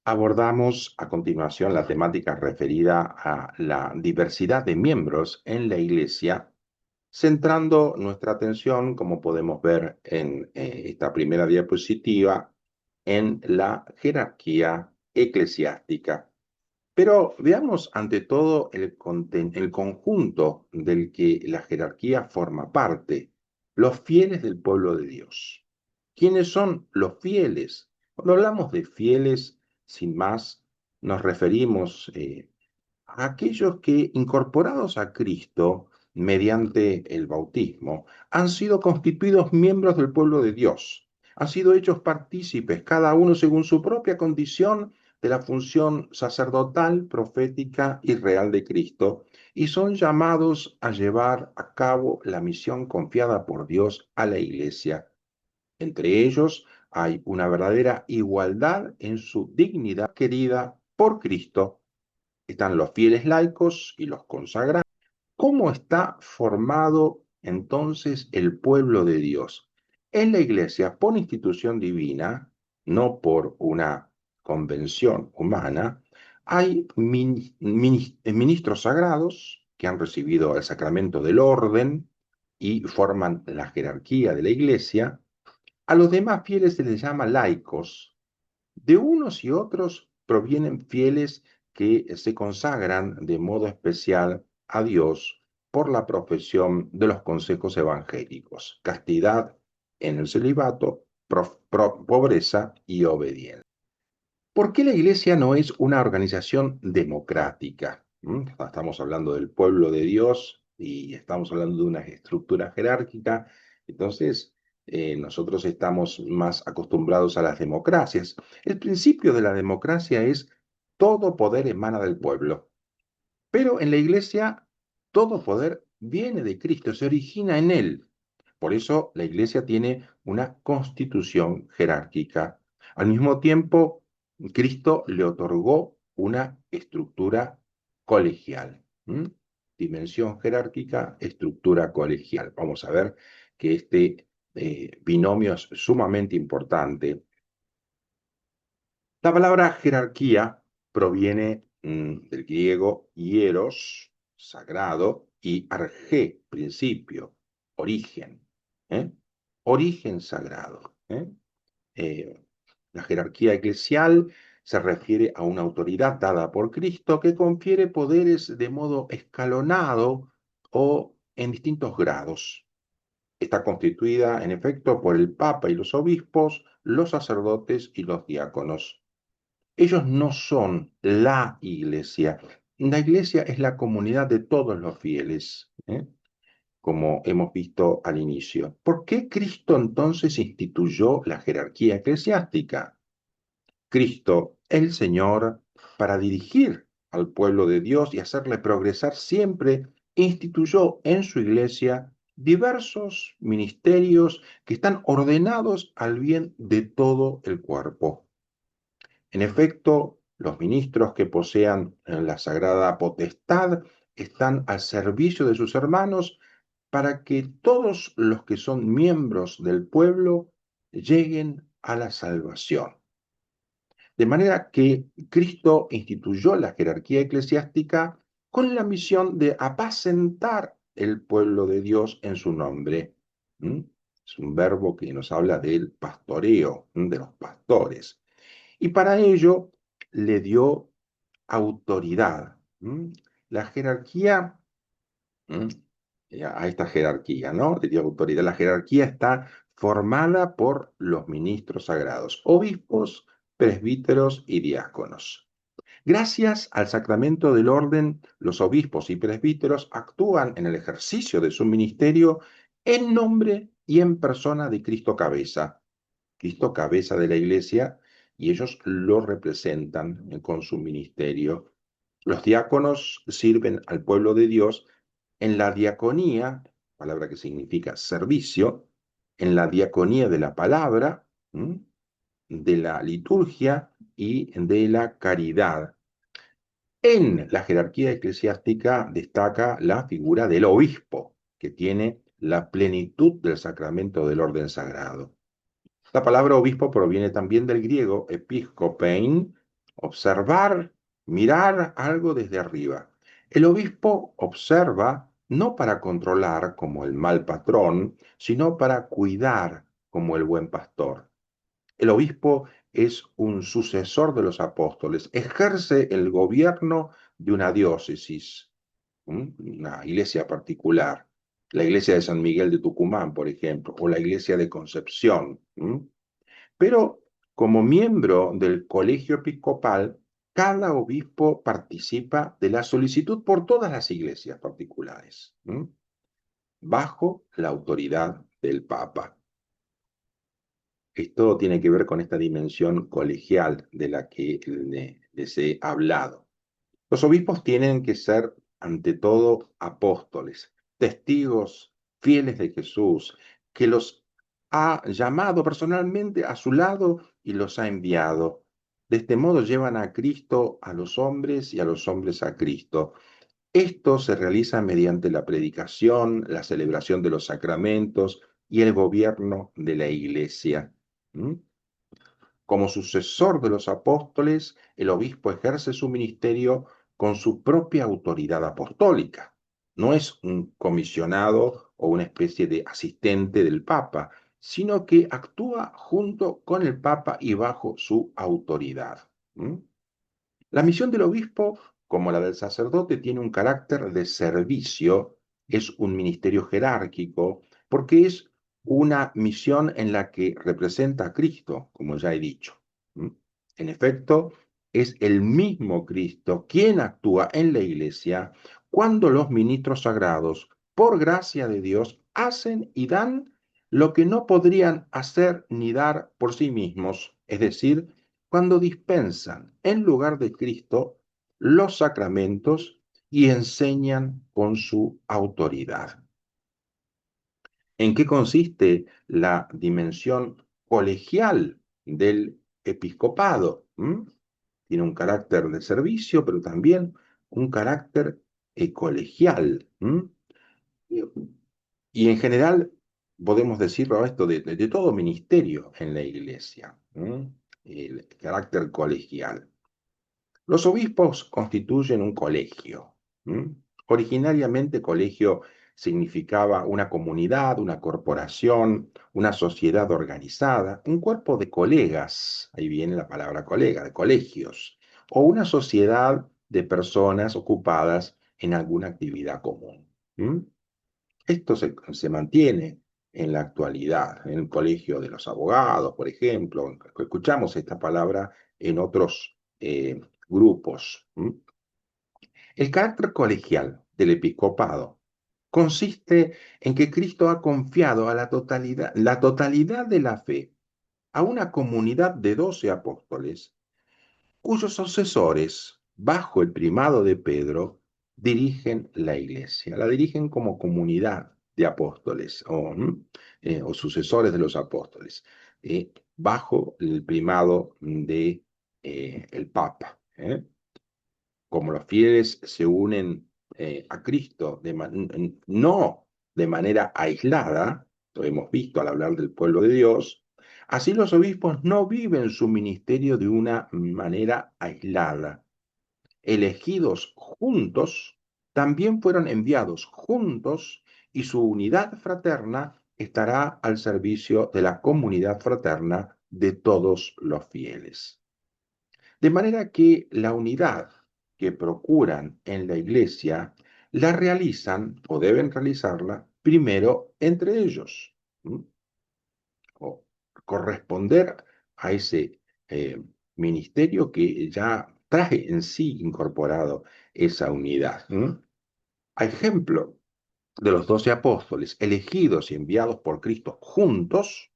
Abordamos a continuación la temática referida a la diversidad de miembros en la Iglesia, centrando nuestra atención, como podemos ver en esta primera diapositiva, en la jerarquía eclesiástica. Pero veamos ante todo el conjunto del que la jerarquía forma parte, los fieles del pueblo de Dios. ¿Quiénes son los fieles? Cuando hablamos de fieles, sin más, nos referimos a aquellos que, incorporados a Cristo mediante el bautismo, han sido constituidos miembros del pueblo de Dios, han sido hechos partícipes, cada uno según su propia condición, de la función sacerdotal, profética y real de Cristo, y son llamados a llevar a cabo la misión confiada por Dios a la Iglesia. Entre ellos hay una verdadera igualdad en su dignidad querida por Cristo. Están los fieles laicos y los consagrados. ¿Cómo está formado entonces el pueblo de Dios? En la iglesia, por institución divina, no por una convención humana, hay ministros sagrados que han recibido el sacramento del orden y forman la jerarquía de la iglesia. A los demás fieles se les llama laicos. De unos y otros provienen fieles que se consagran de modo especial a Dios por la profesión de los consejos evangélicos: castidad en el celibato, pobreza y obediencia. ¿Por qué la Iglesia no es una organización democrática? Estamos hablando del pueblo de Dios y estamos hablando de una estructura jerárquica. Entonces, nosotros estamos más acostumbrados a las democracias. El principio de la democracia es: todo poder emana del pueblo. Pero en la Iglesia, todo poder viene de Cristo, se origina en Él. Por eso la Iglesia tiene una constitución jerárquica. Al mismo tiempo, Cristo le otorgó una estructura colegial. Dimensión jerárquica, estructura colegial. Vamos a ver que este binomio es sumamente importante. La palabra jerarquía proviene del griego hieros, sagrado, y arge, principio, origen. ¿eh? Origen sagrado. Eh, la jerarquía eclesial se refiere a una autoridad dada por Cristo que confiere poderes de modo escalonado o en distintos grados. Está constituida, en efecto, por el Papa y los obispos, los sacerdotes y los diáconos. Ellos no son la iglesia. La iglesia es la comunidad de todos los fieles, como hemos visto al inicio. ¿Por qué Cristo entonces instituyó la jerarquía eclesiástica? Cristo, el Señor, para dirigir al pueblo de Dios y hacerle progresar siempre, instituyó en su iglesia diversos ministerios que están ordenados al bien de todo el cuerpo. En efecto, los ministros que posean la sagrada potestad están al servicio de sus hermanos para que todos los que son miembros del pueblo lleguen a la salvación. De manera que Cristo instituyó la jerarquía eclesiástica con la misión de apacentar el pueblo de Dios en su nombre. Es un verbo que nos habla del pastoreo, de los pastores. Y para ello le dio autoridad. La jerarquía, ¿m? A esta jerarquía, ¿no? Le dio autoridad. La jerarquía está formada por los ministros sagrados, obispos, presbíteros y diáconos. Gracias al sacramento del orden, los obispos y presbíteros actúan en el ejercicio de su ministerio en nombre y en persona de Cristo cabeza. Cristo cabeza de la iglesia, y ellos lo representan con su ministerio. Los diáconos sirven al pueblo de Dios en la diaconía, palabra que significa servicio, en la diaconía de la palabra, de la liturgia y de la caridad. En la jerarquía eclesiástica destaca la figura del obispo, que tiene la plenitud del sacramento del orden sagrado. La palabra obispo proviene también del griego episkopein, observar, mirar algo desde arriba. El obispo observa no para controlar como el mal patrón, sino para cuidar como el buen pastor. El obispo es un sucesor de los apóstoles, ejerce el gobierno de una diócesis, una iglesia particular, la iglesia de San Miguel de Tucumán, por ejemplo, o la iglesia de Concepción. Pero como miembro del colegio episcopal, cada obispo participa de la solicitud por todas las iglesias particulares, bajo la autoridad del Papa. Esto tiene que ver con esta dimensión colegial de la que les he hablado. Los obispos tienen que ser, ante todo, apóstoles, testigos fieles de Jesús, que los ha llamado personalmente a su lado y los ha enviado. De este modo llevan a Cristo a los hombres y a los hombres a Cristo. Esto se realiza mediante la predicación, la celebración de los sacramentos y el gobierno de la Iglesia. ¿Mm? Como sucesor de los apóstoles, el obispo ejerce su ministerio con su propia autoridad apostólica. No es un comisionado o una especie de asistente del Papa, sino que actúa junto con el Papa y bajo su autoridad. ¿Mm? La misión del obispo, como la del sacerdote, tiene un carácter de servicio, es un ministerio jerárquico, porque es una misión en la que representa a Cristo, como ya he dicho. ¿Mm? En efecto, es el mismo Cristo quien actúa en la iglesia cuando los ministros sagrados, por gracia de Dios, hacen y dan lo que no podrían hacer ni dar por sí mismos, es decir, cuando dispensan en lugar de Cristo los sacramentos y enseñan con su autoridad. ¿En qué consiste la dimensión colegial del episcopado? Tiene un carácter de servicio, pero también un carácter colegial. Y en general podemos decirlo esto de todo ministerio en la iglesia, el carácter colegial. Los obispos constituyen un colegio. Originariamente colegio significaba una comunidad, una corporación, una sociedad organizada, un cuerpo de colegas, ahí viene la palabra colega, de colegios, o una sociedad de personas ocupadas en alguna actividad común. Esto se mantiene en la actualidad, en el Colegio de los Abogados, por ejemplo. Escuchamos esta palabra en otros grupos. El carácter colegial del episcopado consiste en que Cristo ha confiado a la totalidad de la fe a una comunidad de 12 apóstoles cuyos sucesores, bajo el primado de Pedro, dirigen la iglesia. La dirigen como comunidad de apóstoles o sucesores de los apóstoles, bajo el primado de el Papa. Como los fieles se unen a Cristo no de manera aislada, lo hemos visto al hablar del pueblo de Dios, así los obispos no viven su ministerio de una manera aislada. Elegidos juntos, también fueron enviados juntos y su unidad fraterna estará al servicio de la comunidad fraterna de todos los fieles. De manera que la unidad que procuran en la iglesia la realizan o deben realizarla primero entre ellos. O corresponder a ese ministerio que ya trae en sí incorporado esa unidad. A ejemplo de los 12 apóstoles elegidos y enviados por Cristo juntos,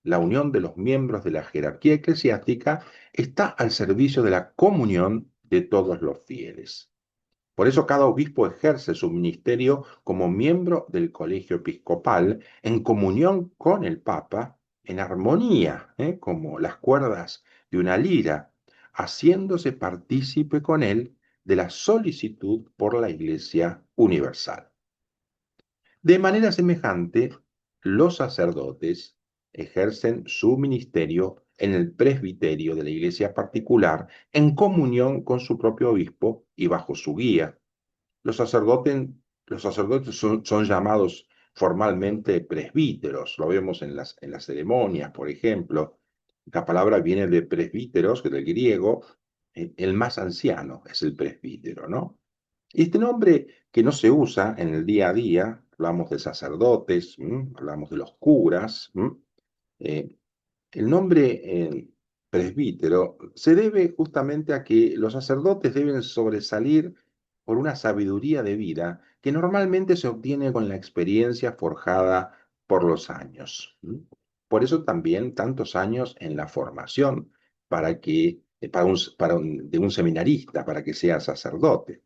la unión de los miembros de la jerarquía eclesiástica está al servicio de la comunión de todos los fieles. Por eso cada obispo ejerce su ministerio como miembro del colegio episcopal en comunión con el Papa, en armonía, como las cuerdas de una lira, haciéndose partícipe con él de la solicitud por la Iglesia universal. De manera semejante, los sacerdotes ejercen su ministerio en el presbiterio de la iglesia particular, en comunión con su propio obispo y bajo su guía. Los sacerdotes, los sacerdotes son llamados formalmente presbíteros, lo vemos en las ceremonias, por ejemplo. La palabra viene de presbíteros, que del griego, el más anciano es el presbítero, ¿no? Y este nombre que no se usa en el día a día, hablamos de sacerdotes, hablamos de los curas, eh, el nombre presbítero se debe justamente a que los sacerdotes deben sobresalir por una sabiduría de vida que normalmente se obtiene con la experiencia forjada por los años. Por eso también tantos años en la formación para que, de un seminarista para que sea sacerdote.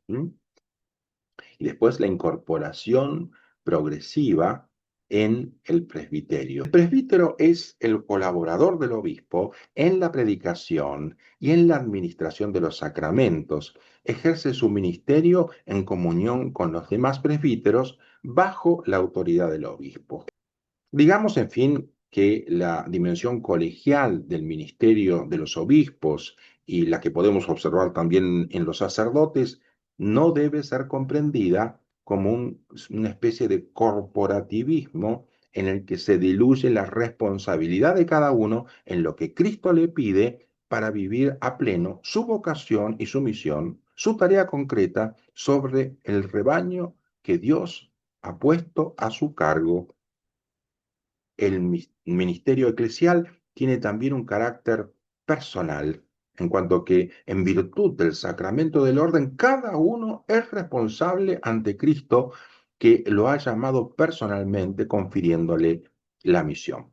Y después la incorporación progresiva en el presbiterio. El presbítero es el colaborador del obispo en la predicación y en la administración de los sacramentos. Ejerce su ministerio en comunión con los demás presbíteros bajo la autoridad del obispo. Digamos, en fin, que la dimensión colegial del ministerio de los obispos y la que podemos observar también en los sacerdotes no debe ser comprendida como una especie de corporativismo en el que se diluye la responsabilidad de cada uno en lo que Cristo le pide para vivir a pleno su vocación y su misión, su tarea concreta sobre el rebaño que Dios ha puesto a su cargo. El ministerio eclesial tiene también un carácter personal, en cuanto que en virtud del sacramento del orden, cada uno es responsable ante Cristo que lo ha llamado personalmente, confiriéndole la misión.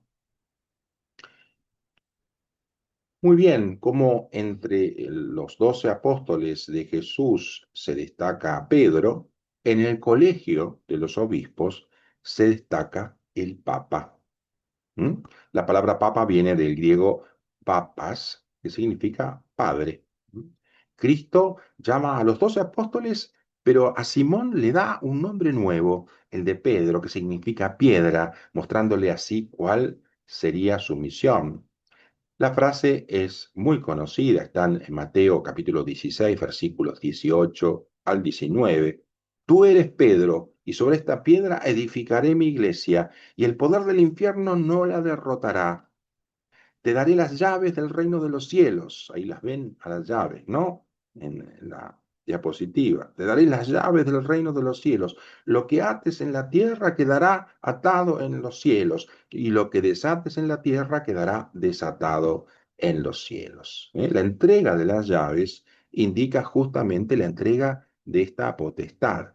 Muy bien, como entre los 12 apóstoles de Jesús se destaca a Pedro, en el colegio de los obispos se destaca el Papa. ¿Mm? La palabra papa viene del griego papas, que significa padre. ¿Mm? Cristo llama a los 12 apóstoles, pero a Simón le da un nombre nuevo, el de Pedro, que significa piedra, mostrándole así cuál sería su misión. La frase es muy conocida, está en Mateo capítulo 16, versículos 18 al 19. Tú eres Pedro, y sobre esta piedra edificaré mi iglesia, y el poder del infierno no la derrotará. Te daré las llaves del reino de los cielos. Ahí las ven a las llaves, ¿no? En la diapositiva. Te daré las llaves del reino de los cielos. Lo que ates en la tierra quedará atado en los cielos, y lo que desates en la tierra quedará desatado en los cielos. La entrega de las llaves indica justamente la entrega de esta potestad.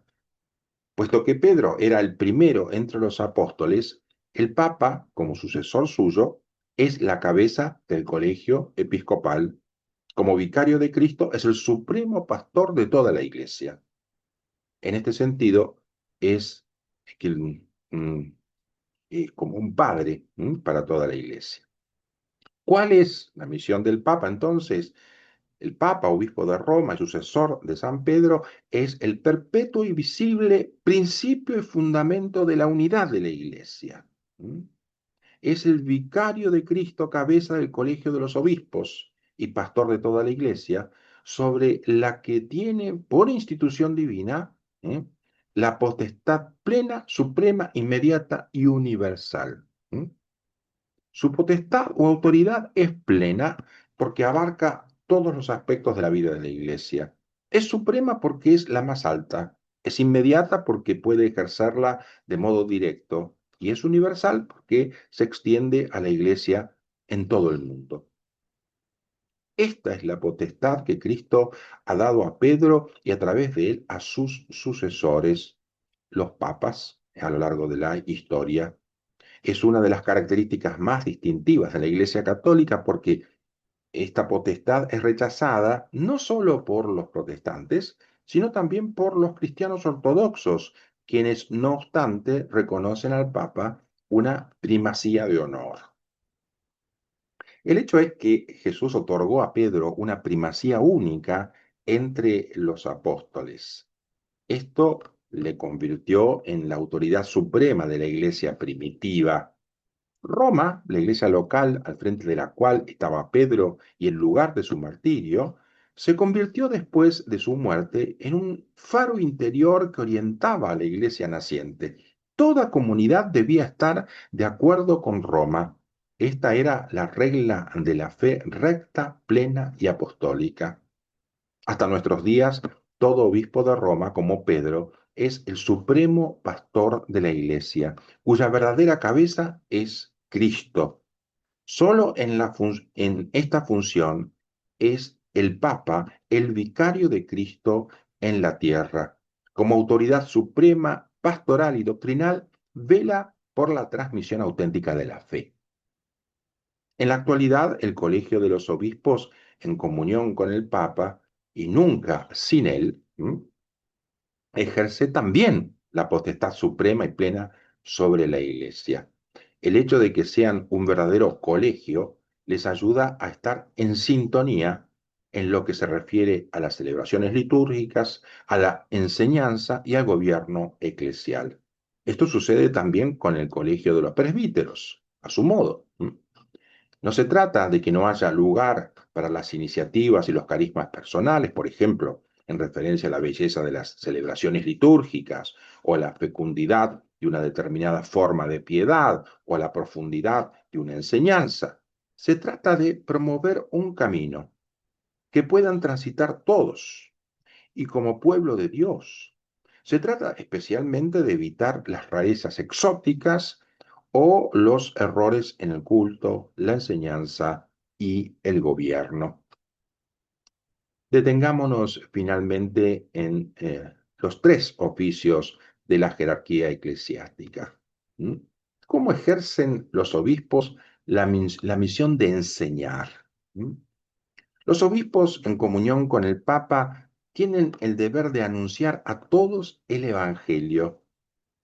Puesto que Pedro era el primero entre los apóstoles, el Papa, como sucesor suyo, es la cabeza del colegio episcopal. Como vicario de Cristo, es el supremo pastor de toda la iglesia. En este sentido, es como un padre para toda la iglesia. ¿Cuál es la misión del Papa entonces? El Papa, obispo de Roma y sucesor de San Pedro, es el perpetuo y visible principio y fundamento de la unidad de la Iglesia. Es el vicario de Cristo, cabeza del colegio de los obispos y pastor de toda la Iglesia, sobre la que tiene por institución divina la potestad plena, suprema, inmediata y universal. Su potestad o autoridad es plena porque abarca todos los aspectos de la vida de la Iglesia. Es suprema porque es la más alta. Es inmediata porque puede ejercerla de modo directo. Y es universal porque se extiende a la Iglesia en todo el mundo. Esta es la potestad que Cristo ha dado a Pedro y a través de él a sus sucesores, los papas, a lo largo de la historia. Es una de las características más distintivas de la Iglesia Católica porque esta potestad es rechazada no solo por los protestantes, sino también por los cristianos ortodoxos, quienes no obstante reconocen al Papa una primacía de honor. El hecho es que Jesús otorgó a Pedro una primacía única entre los apóstoles. Esto le convirtió en la autoridad suprema de la iglesia primitiva. Roma, la iglesia local al frente de la cual estaba Pedro y el lugar de su martirio, se convirtió después de su muerte en un faro interior que orientaba a la iglesia naciente. Toda comunidad debía estar de acuerdo con Roma. Esta era la regla de la fe recta, plena y apostólica. Hasta nuestros días, todo obispo de Roma, como Pedro, es el supremo pastor de la iglesia, cuya verdadera cabeza es Cristo. Solo en esta función es el Papa el vicario de Cristo en la tierra. Como autoridad suprema, pastoral y doctrinal, vela por la transmisión auténtica de la fe. En la actualidad, el Colegio de los Obispos, en comunión con el Papa, y nunca sin él, ejerce también la potestad suprema y plena sobre la Iglesia. El hecho de que sean un verdadero colegio les ayuda a estar en sintonía en lo que se refiere a las celebraciones litúrgicas, a la enseñanza y al gobierno eclesial. Esto sucede también con el colegio de los presbíteros, a su modo. No se trata de que no haya lugar para las iniciativas y los carismas personales, por ejemplo, en referencia a la belleza de las celebraciones litúrgicas o a la fecundidad de una determinada forma de piedad o a la profundidad de una enseñanza. Se trata de promover un camino que puedan transitar todos y como pueblo de Dios. Se trata especialmente de evitar las rarezas exóticas o los errores en el culto, la enseñanza y el gobierno. Detengámonos finalmente en los tres oficios de la jerarquía eclesiástica. ¿Mm? ¿Cómo ejercen los obispos la misión de enseñar? ¿Mm? Los obispos, en comunión con el Papa, tienen el deber de anunciar a todos el Evangelio,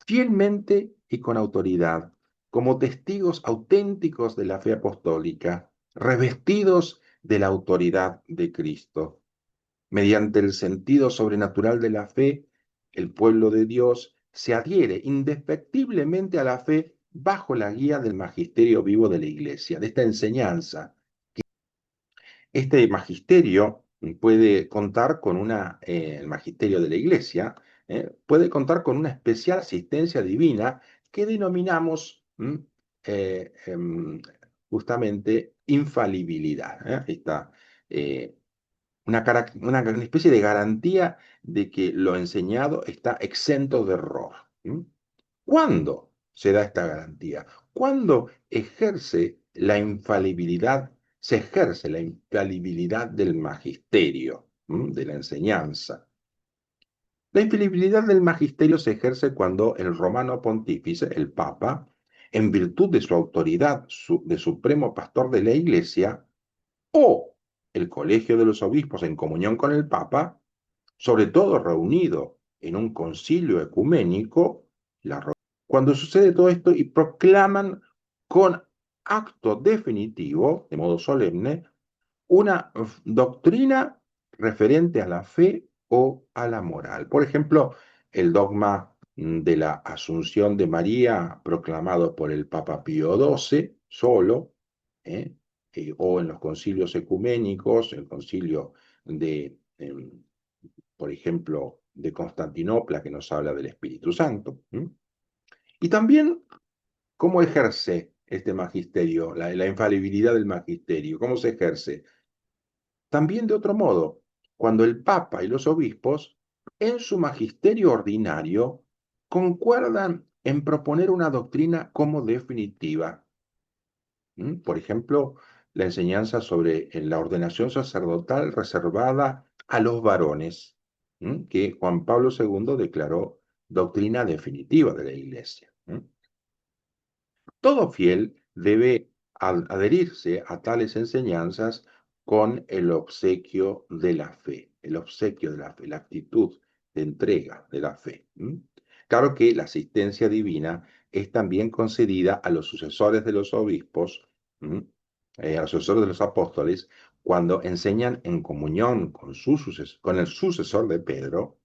fielmente y con autoridad, como testigos auténticos de la fe apostólica, revestidos de la autoridad de Cristo. Mediante el sentido sobrenatural de la fe, el pueblo de Dios se adhiere indefectiblemente a la fe bajo la guía del magisterio vivo de la Iglesia, de esta enseñanza. Este magisterio puede contar con el magisterio de la Iglesia, puede contar con una especial asistencia divina que denominamos eh, em, justamente infalibilidad. Esta, una especie de garantía de que lo enseñado está exento de error. ¿Cuándo se da esta garantía? ¿Cuándo se ejerce la infalibilidad del magisterio, de la enseñanza? La infalibilidad del magisterio se ejerce cuando el romano pontífice, el Papa, en virtud de su autoridad de supremo pastor de la Iglesia, o el colegio de los obispos en comunión con el Papa, sobre todo reunido en un concilio ecuménico, cuando sucede todo esto y proclaman con acto definitivo, de modo solemne, una doctrina referente a la fe o a la moral. Por ejemplo, el dogma de la Asunción de María proclamado por el Papa Pío XII solo, ¿eh? O en los concilios ecuménicos, el concilio de, por ejemplo, de Constantinopla, que nos habla del Espíritu Santo. Y también cómo ejerce este magisterio, la infalibilidad del magisterio, cómo se ejerce. También de otro modo, cuando el Papa y los obispos, en su magisterio ordinario, concuerdan en proponer una doctrina como definitiva. Por ejemplo, la enseñanza sobre la ordenación sacerdotal reservada a los varones, que Juan Pablo II declaró doctrina definitiva de la Iglesia. Todo fiel debe adherirse a tales enseñanzas con el obsequio de la fe, el obsequio de la fe, la actitud de entrega de la fe. Claro que la asistencia divina es también concedida a los sucesores de los obispos, a los sucesores de los apóstoles, cuando enseñan en comunión con el sucesor de Pedro,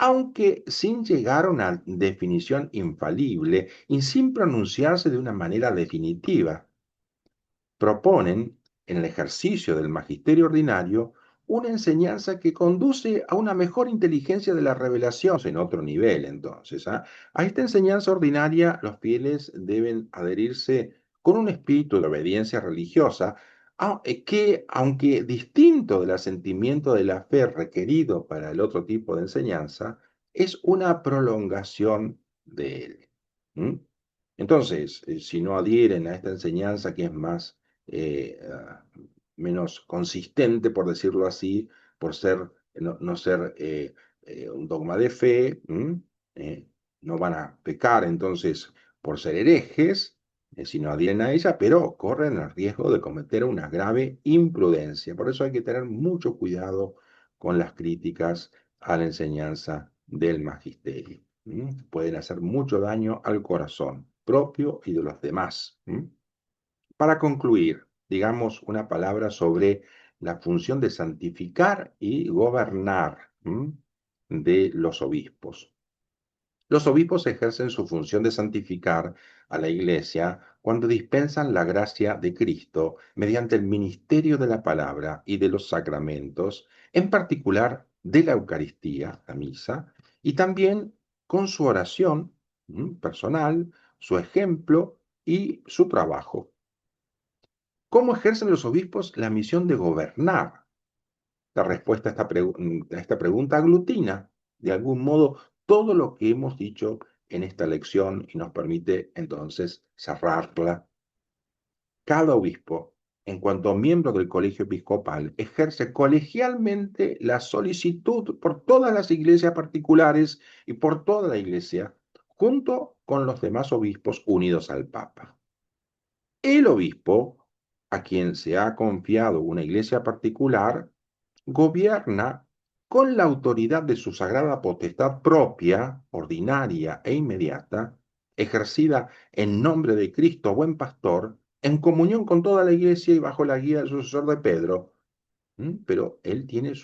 aunque sin llegar a una definición infalible y sin pronunciarse de una manera definitiva. Proponen, en el ejercicio del magisterio ordinario, una enseñanza que conduce a una mejor inteligencia de la revelación, en otro nivel entonces. A esta enseñanza ordinaria los fieles deben adherirse con un espíritu de obediencia religiosa, que, aunque distinto del asentimiento de la fe requerido para el otro tipo de enseñanza, es una prolongación de él. ¿Mm? Entonces, si no adhieren a esta enseñanza que es más eh, ah, menos consistente, por decirlo así, por ser, no ser un dogma de fe, eh, no van a pecar entonces por ser herejes, si no adhieren a ella, pero corren el riesgo de cometer una grave imprudencia. Por eso hay que tener mucho cuidado con las críticas a la enseñanza del magisterio. Pueden hacer mucho daño al corazón propio y de los demás. Para concluir, digamos una palabra sobre la función de santificar y gobernar de los obispos. Los obispos ejercen su función de santificar a la Iglesia cuando dispensan la gracia de Cristo mediante el ministerio de la palabra y de los sacramentos, en particular de la Eucaristía, la misa, y también con su oración personal, su ejemplo y su trabajo. ¿Cómo ejercen los obispos la misión de gobernar? La respuesta a esta pregunta aglutina, de algún modo, todo lo que hemos dicho en esta lección y nos permite entonces cerrarla. Cada obispo, en cuanto miembro del colegio episcopal, ejerce colegialmente la solicitud por todas las iglesias particulares y por toda la iglesia, junto con los demás obispos unidos al Papa. El obispo, a quien se ha confiado una iglesia particular, gobierna con la autoridad de su sagrada potestad propia, ordinaria e inmediata, ejercida en nombre de Cristo, buen pastor, en comunión con toda la iglesia y bajo la guía del sucesor de Pedro. Pero él tiene